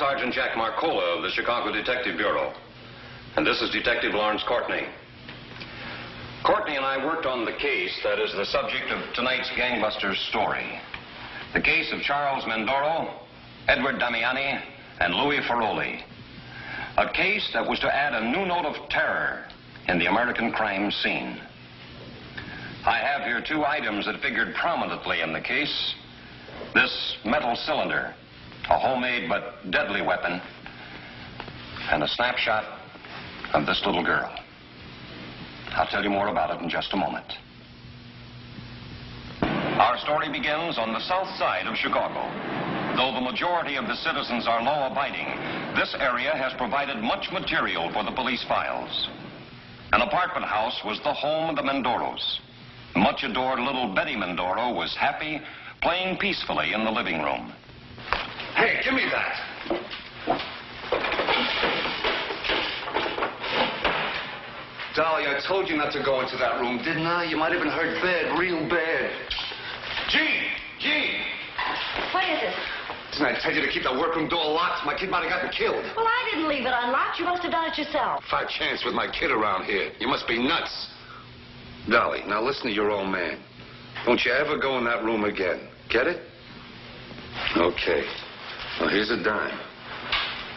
Sergeant Jack Marcola of the Chicago Detective Bureau. And this is Detective Lawrence Courtney. Courtney and I worked on the case that is the subject of tonight's gangbusters story. The case of Charles Mendoro, Edward Damiani, and Louis Ferroli. A case that was to add a new note of terror in the American crime scene. I have here two items that figured prominently in the case. This metal cylinder, a homemade but deadly weapon, and a snapshot of this little girl. I'll tell you more about it in just a moment. Our story begins on the south side of Chicago. Though the majority of the citizens are law-abiding, this area has provided much material for the police files. An apartment house was the home of the Mendoros. Much adored little Betty Mendoro was happy, playing peacefully in the living room. Hey, give me that. Dolly, I told you not to go into that room, didn't I? You might have been hurt bad, real bad. Jean! What is it? Didn't I tell you to keep the workroom door locked? My kid might have gotten killed. Well, I didn't leave it unlocked. You must have done it yourself. If I chance with my kid around here, you must be nuts. Dolly, now listen to your old man. Don't you ever go in that room again. Get it? Okay. Well, here's a dime.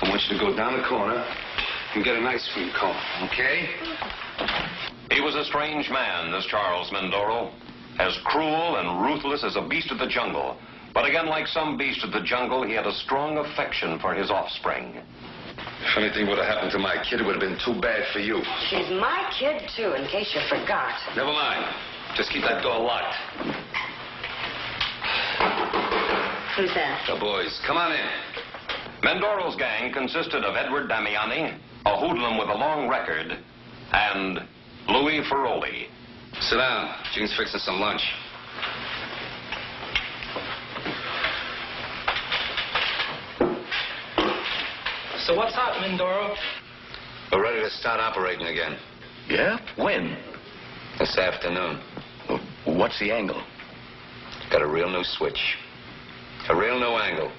I want you to go down the corner and get an ice cream cone, okay? He was a strange man, this Charles Mendoro. As cruel and ruthless as a beast of the jungle. But again, like some beast of the jungle, he had a strong affection for his offspring. If anything would have happened to my kid, it would have been too bad for you. She's my kid, too, in case you forgot. Never mind. Just keep that door locked. Who's that? The boys. Come on in. Mendoro's gang consisted of Edward Damiani, a hoodlum with a long record, and Louis Ferroli. Sit down. Jean's fixing some lunch. So what's hot, Mendoro? We're ready to start operating again. Yeah? When? This afternoon. What's the angle? Got a real new switch. A real new angle.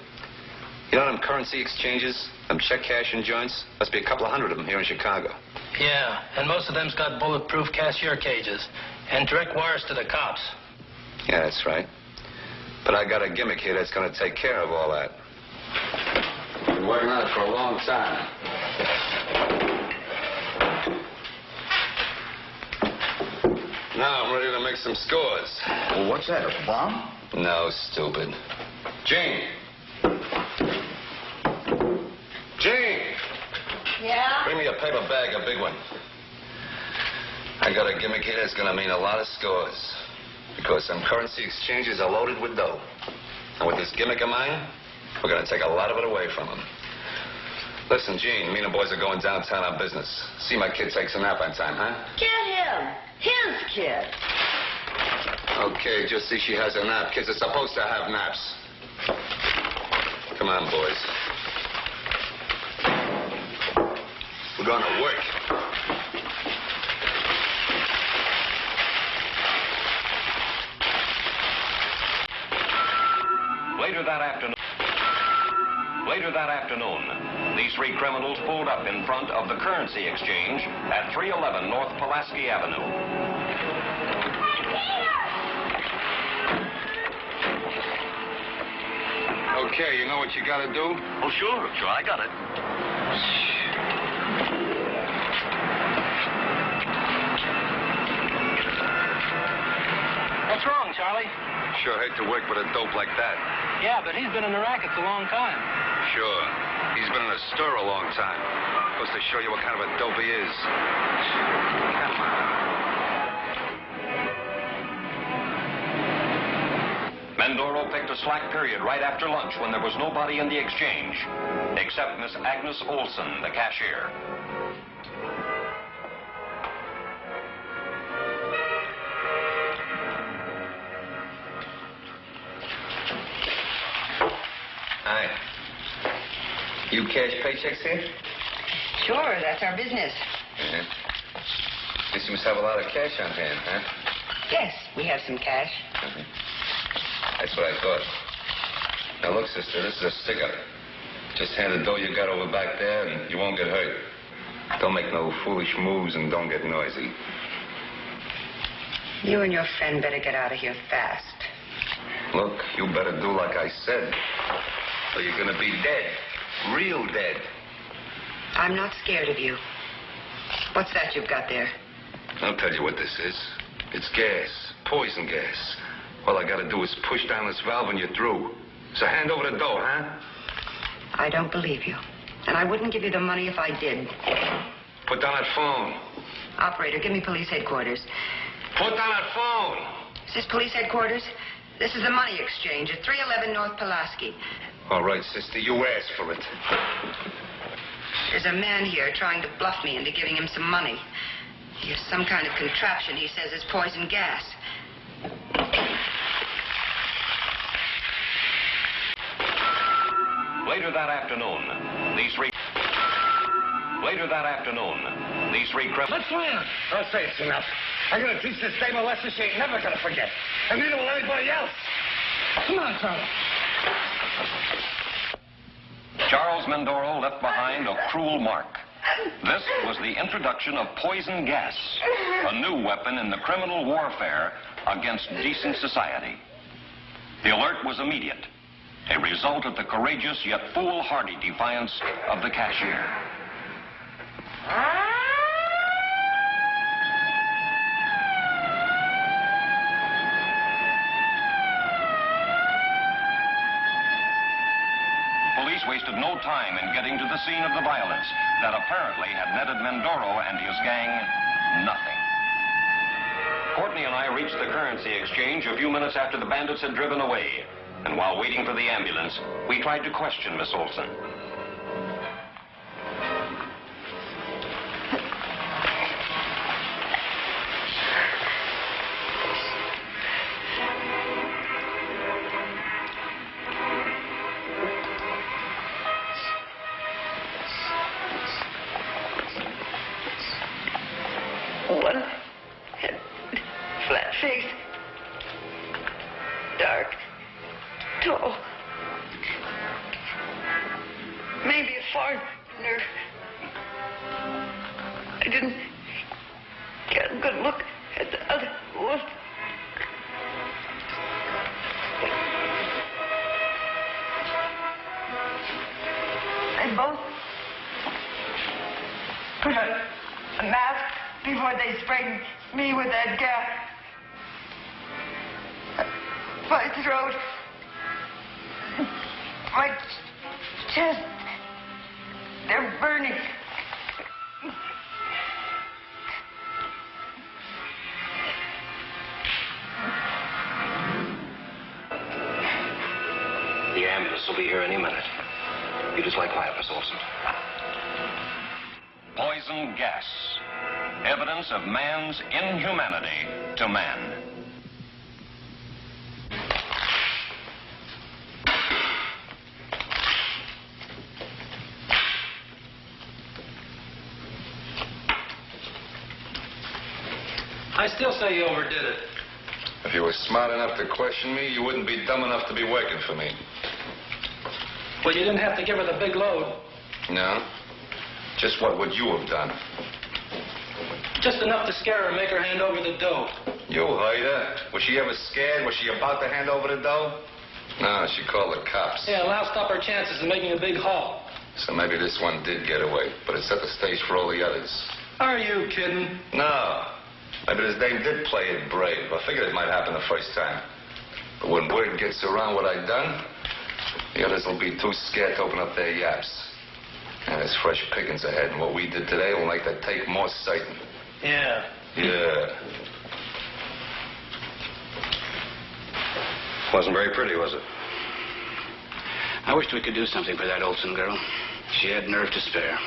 You know them currency exchanges? Them check cashing joints? Must be a couple of hundred of them here in Chicago. Yeah, and most of them's got bulletproof cashier cages and direct wires to the cops. Yeah, that's right. But I got a gimmick here that's going to take care of all that. Been working on it for a long time. Now I'm ready to make some scores. Well, what's that, a bomb? No, stupid. Jane! Jane! Yeah? Bring me a paper bag, a big one. I got a gimmick here that's going to mean a lot of scores. Because some currency exchanges are loaded with dough. And with this gimmick of mine, we're going to take a lot of it away from them. Listen, Gene, me and the boys are going downtown on business. See my kid takes a nap on time, huh? Get him. His kid. Okay, just see she has a nap. Kids are supposed to have naps. Come on, boys. We're going to work. Later that afternoon, these three criminals pulled up in front of the currency exchange at 311 North Pulaski Avenue. Okay, you know what you got to do? Oh, sure, I got it. What's wrong, Charlie? Sure hate to work with a dope like that. Yeah, but he's been in the rackets a long time. Sure. He's been in a stir a long time. Goes to show you what kind of a dope he is. Come on. Mendoro picked a slack period right after lunch when there was nobody in the exchange, except Miss Agnes Olson, the cashier. Hi. You cash paychecks here? Sure, that's our business. Yeah. Guess you must have a lot of cash on hand, huh? Yes, we have some cash. Mm-hmm. That's what I thought. Now, look, sister, this is a stick-up. Just hand the dough you got over back there and you won't get hurt. Don't make no foolish moves and don't get noisy. You and your friend better get out of here fast. Look, you better do like I said, or you're gonna be dead. Real dead. I'm not scared of you. What's that you've got there? I'll tell you what this is. It's gas. Poison gas. All I gotta do is push down this valve and you're through. So hand over the dough, huh? I don't believe you. And I wouldn't give you the money if I did. Put down that phone. Operator, give me police headquarters. Put down that phone. Is this police headquarters? This is the money exchange at 311 North Pulaski. All right, sister, you asked for it. There's a man here trying to bluff me into giving him some money. He has some kind of contraption he says is poison gas. Later that afternoon, these three criminals... Let's land. I'll say it's enough. I'm going to teach this dame a lesson she ain't never going to forget. And neither will anybody else. Come on, Charlie. Charles Mendoro left behind a cruel mark. This was the introduction of poison gas, a new weapon in the criminal warfare against decent society. The alert was immediate, a result of the courageous yet foolhardy defiance of the cashier. Police wasted no time in getting to the scene of the violence that apparently had netted Mendoro and his gang nothing. Courtney and I reached the currency exchange a few minutes after the bandits had driven away. And while waiting for the ambulance, we tried to question Miss Olson. One head, flat face, dark, tall, maybe a foreigner. I didn't get a good look at the other one. They both put a mask before they sprayed me with that gas. My throat, my chest, they're burning. The ambulance will be here any minute. You just lie quiet, Miss Olson. Poison gas. Evidence of man's inhumanity to man. I still say you overdid it. If you were smart enough to question me, you wouldn't be dumb enough to be working for me. Well, you didn't have to give her the big load. No? Just what would you have done? Just enough to scare her and make her hand over the dough. You heard her. Was she ever scared? Was she about to hand over the dough? No, she called the cops. Yeah, loused up her chances of making a big haul. So maybe this one did get away, but it set the stage for all the others. Are you kidding? No. Maybe this dame did play it brave. I figured it might happen the first time. But when word gets around what I'd done, the others will be too scared to open up their yaps. And there's fresh pickings ahead, and what we did today will make that take more certain. Yeah. Yeah. Wasn't very pretty, was it? I wished we could do something for that Olson girl. She had nerve to spare.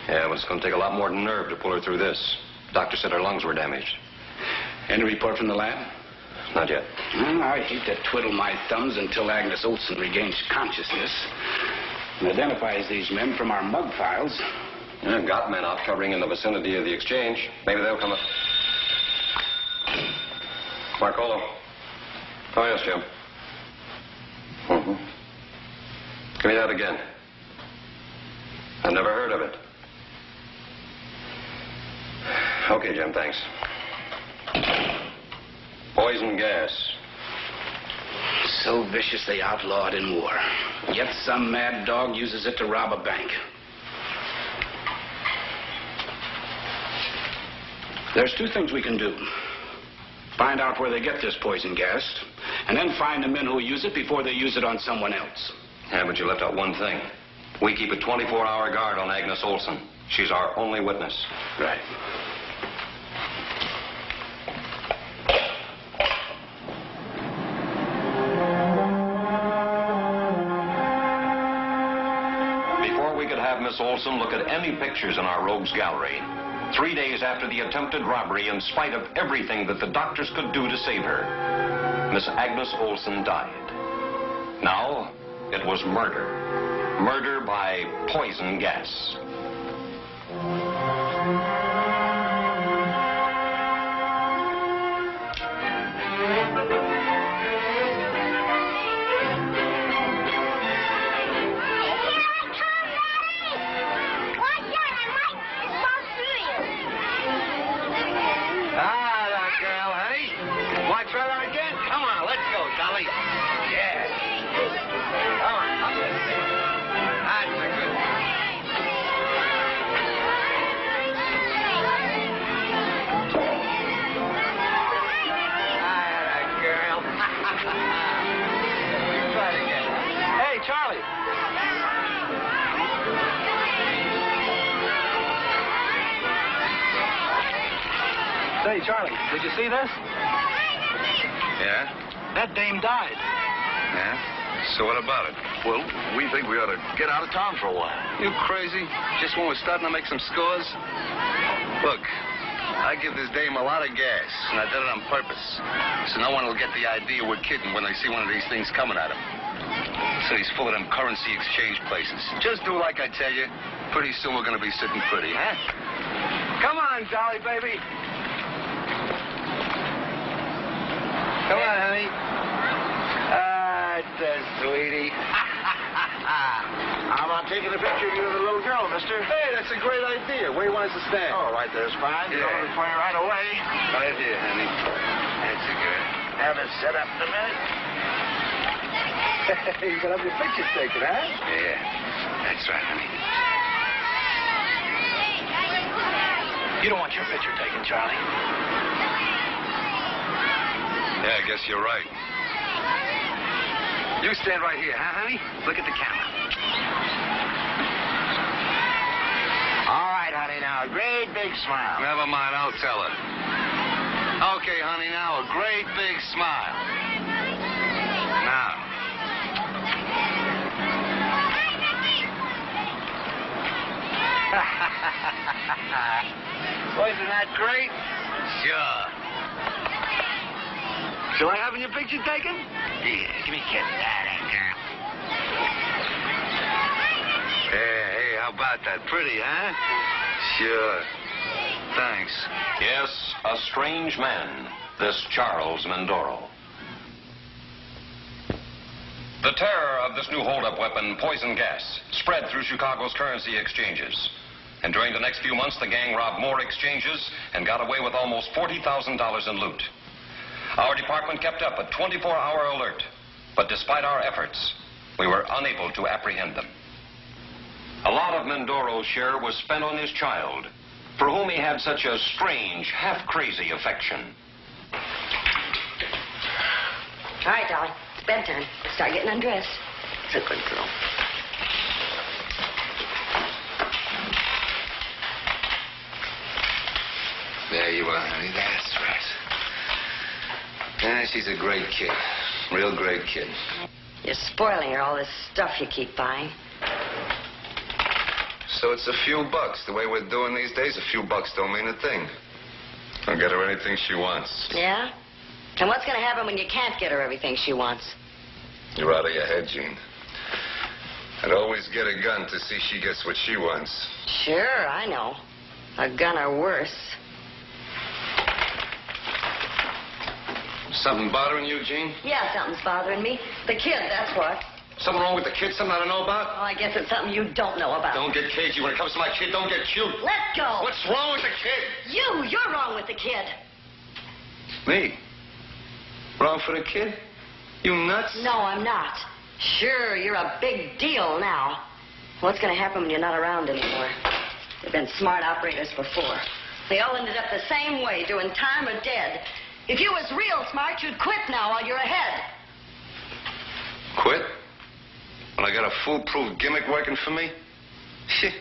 Yeah, but it's going to take a lot more than nerve to pull her through this. Doctor said her lungs were damaged. Any report from the lab? Not yet. Well, I hate to twiddle my thumbs until Agnes Olson regains consciousness and identifies these men from our mug files. Yeah, got men out covering in the vicinity of the exchange. Maybe they'll come up. Marcolo. Oh, yes, Jim. Mm-hmm. Give me that again. I've never heard of it. Okay, Jim, thanks. Poison gas. So viciously outlawed in war. Yet some mad dog uses it to rob a bank. There's two things we can do. Find out where they get this poison gas, and then find the men who use it before they use it on someone else. Yeah, but you left out one thing. We keep a 24-hour guard on Agnes Olson. She's our only witness. Right. Before we could have Miss Olson look at any pictures in our rogues gallery, 3 days after the attempted robbery, in spite of everything that the doctors could do to save her, Miss Agnes Olson died. Now, it was murder. Murder by poison gas. Say, Charlie, did you see this? Yeah? That dame died. Yeah? So what about it? Well, we think we ought to get out of town for a while. You crazy? Just when we're starting to make some scores? Look, I give this dame a lot of gas, and I did it on purpose. So no one will get the idea we're kidding when they see one of these things coming at them. City's full of them currency exchange places. Just do like I tell you. Pretty soon we're going to be sitting pretty, huh? Come on, Dolly, baby. Come on, honey. Sweetie. How about taking a picture of you and the little girl, mister? Hey, that's a great idea. Where do you want us to stand? Oh, right there's fine. You Yeah. know the play right away. Right here, honey. That's a good. Have it set up in a minute. You can have your pictures taken, huh? Yeah, that's right, honey. You don't want your picture taken, Charlie. Yeah, I guess you're right. You stand right here, huh, honey? Look at the camera. All right, honey, now a great big smile. Never mind, I'll tell her. Okay, honey, now a great big smile. Now. Boy, isn't that great? Sure. So I having your picture taken? Yeah, give me a kiss. Girl. Hey, how about that? Pretty, huh? Sure. Thanks. Yes, a strange man, this Charles Mendoro. The terror of this new holdup weapon, poison gas, spread through Chicago's currency exchanges. And during the next few months, the gang robbed more exchanges and got away with almost $40,000 in loot. Our department kept up a 24-hour alert, but despite our efforts, we were unable to apprehend them. A lot of Mendoro's share was spent on his child, for whom he had such a strange, half-crazy affection. All right, Dolly. It's bedtime. Start getting undressed. It's a good girl. There you are, honey. That's right. Yeah, she's a great kid. Real great kid. You're spoiling her, all this stuff you keep buying. So it's a few bucks. The way we're doing these days, a few bucks don't mean a thing. I'll get her anything she wants. Yeah? And what's going to happen when you can't get her everything she wants? You're out of your head, Jean. I'd always get a gun to see she gets what she wants. Sure, I know. A gun or worse. Something bothering you, Jean? Yeah, something's bothering me. The kid, that's what. Something wrong with the kid? Something I don't know about? Well, I guess it's something you don't know about. Don't get cagey. When it comes to my kid, don't get cute. Let go. What's wrong with the kid? You're wrong with the kid. Me? Wrong for the kid? You nuts? No, I'm not. Sure, you're a big deal now. What's going to happen when you're not around anymore? There've been smart operators before. They all ended up the same way, doing time or dead. If you was real smart, you'd quit now while you're ahead. Quit? When I got a foolproof gimmick working for me? Shit.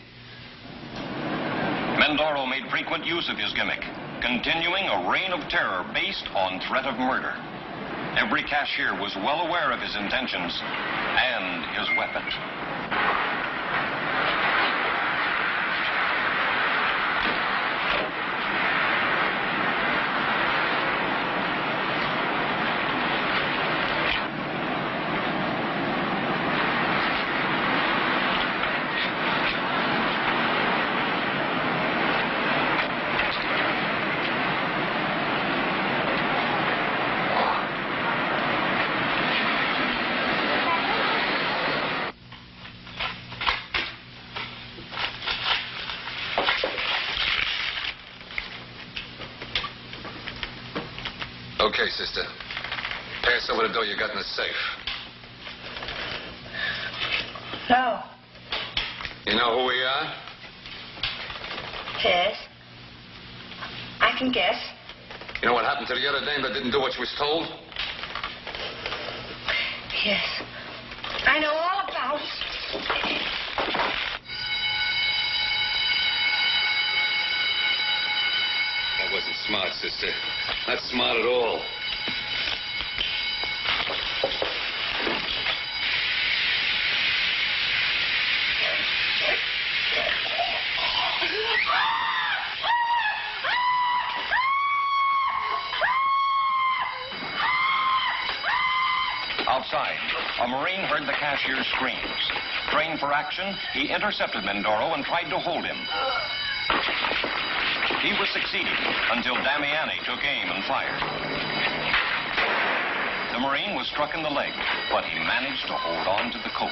Mendoro made frequent use of his gimmick, continuing a reign of terror based on threat of murder. Every cashier was well aware of his intentions and his weapon. Okay, sister. Pass over the dough you got in the safe. No. You know who we are? Yes. I can guess. You know what happened to the other dame that didn't do what she was told? Yes. I know all about it. That wasn't smart, sister. Not smart at all. Outside, a Marine heard the cashier's screams. Trained for action, he intercepted Mendoro and tried to hold him. He was succeeding until Damiani took aim and fired. The Marine was struck in the leg, but he managed to hold on to the coat.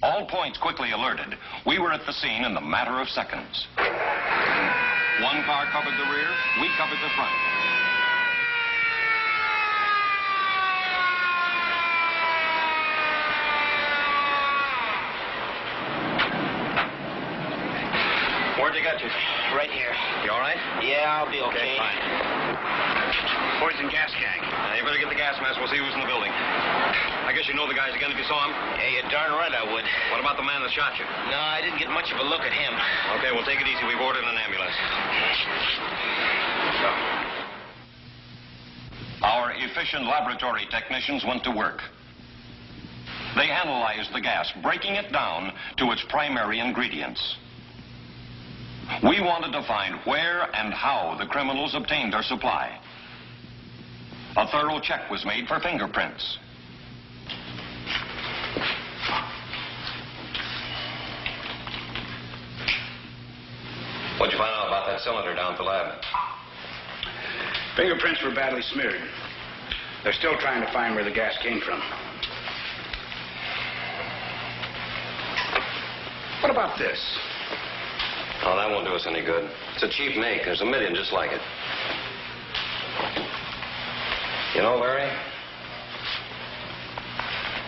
All points quickly alerted. We were at the scene in the matter of seconds. One car covered the rear, we covered the front. Where'd you get you? Right here. You all right? Yeah, I'll be okay. Fine. Poison gas gang. You better get the gas mask. We'll see who's in the building. I guess you know the guys again if you saw him. Hey, you're darn right I would. What about the man that shot you? No, I didn't get much of a look at him. Okay, well, take it easy. We've ordered an ambulance. Our efficient laboratory technicians went to work. They analyzed the gas, breaking it down to its primary ingredients. We wanted to find where and how the criminals obtained their supply. A thorough check was made for fingerprints. What'd you find out about that cylinder down at the lab? Fingerprints were badly smeared. They're still trying to find where the gas came from. What about this? Oh, that won't do us any good. It's a cheap make. There's a million just like it. You know, Larry,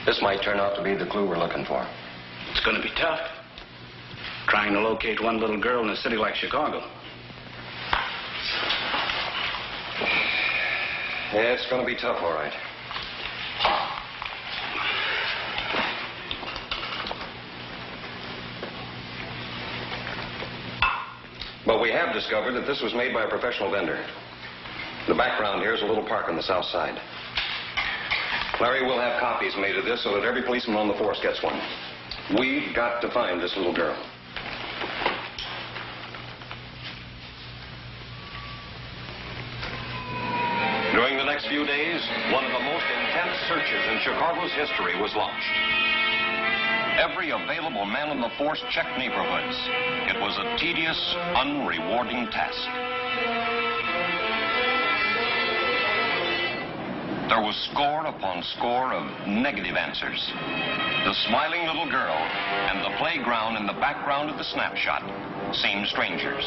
this might turn out to be the clue we're looking for. It's going to be tough. Trying to locate one little girl in a city like Chicago. Yeah, it's going to be tough, all right. But we have discovered that this was made by a professional vendor. The background here is a little park on the south side. Larry, we'll have copies made of this so that every policeman on the force gets one. We've got to find this little girl. During the next few days, one of the most intense searches in Chicago's history was launched. Every available man in the force checked neighborhoods. It was a tedious, unrewarding task. There was score upon score of negative answers. The smiling little girl and the playground in the background of the snapshot seemed strangers.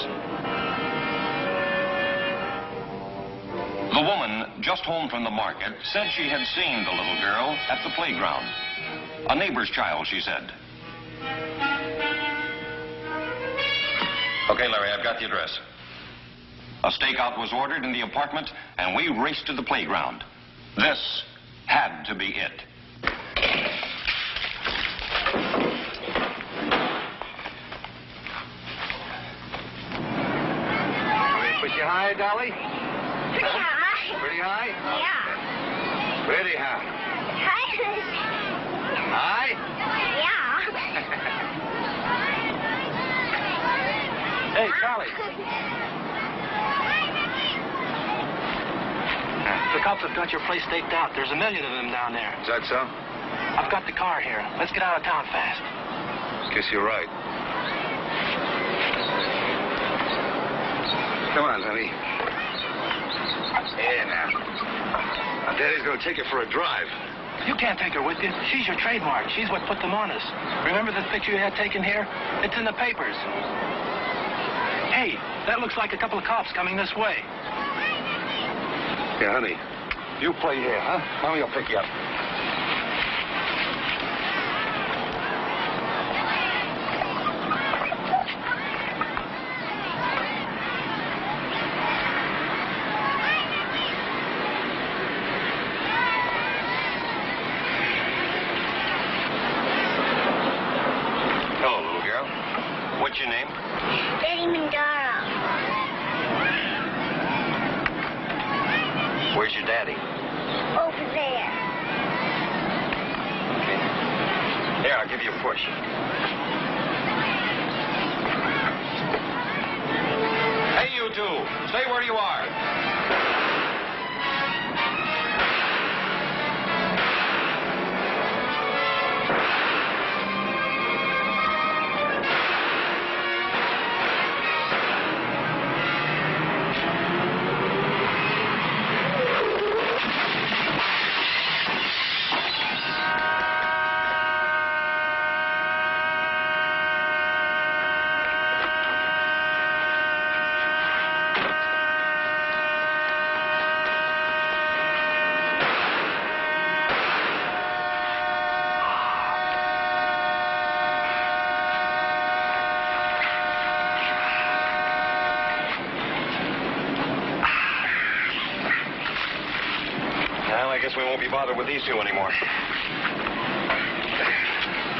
The woman, just home from the market, said she had seen the little girl at the playground. A neighbor's child, she said. Okay, Larry, I've got the address. A stakeout was ordered in the apartment, and we raced to the playground. This had to be it. Push you high, Dolly? Pretty high. Pretty high? Yeah. Pretty high. High? Yeah. Hey, Charlie. The cops have got your place staked out. There's 1 million of them down there. Is that so? I've got the car here. Let's get out of town fast. Guess you're right. Come on, honey. Yeah, now. Daddy's gonna take you for a drive. You can't take her with you. She's your trademark. She's what put them on us. Remember this picture you had taken here? It's in the papers. Hey, that looks like a couple of cops coming this way. Yeah, honey. You play here, huh? Mommy will pick you up. Hello, little girl. What's your name? Daddy Mendoro. Where's your daddy? Over there. Here, I'll give you a push. Hey, you two. Stay where you are. Well, I guess we won't be bothered with these two anymore.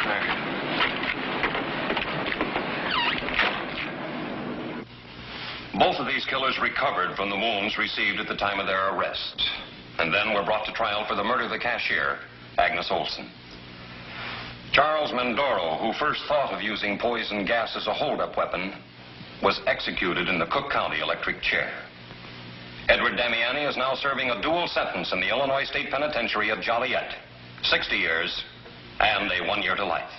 There. Both of these killers recovered from the wounds received at the time of their arrest, and then were brought to trial for the murder of the cashier, Agnes Olson. Charles Mendoro, who first thought of using poison gas as a hold-up weapon, was executed in the Cook County electric chair. Edward Damiani is now serving a dual sentence in the Illinois State Penitentiary at Joliet. 60 years and a 1 year to life.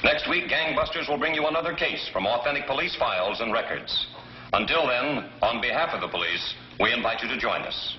Next week, Gangbusters will bring you another case from authentic police files and records. Until then, on behalf of the police, we invite you to join us.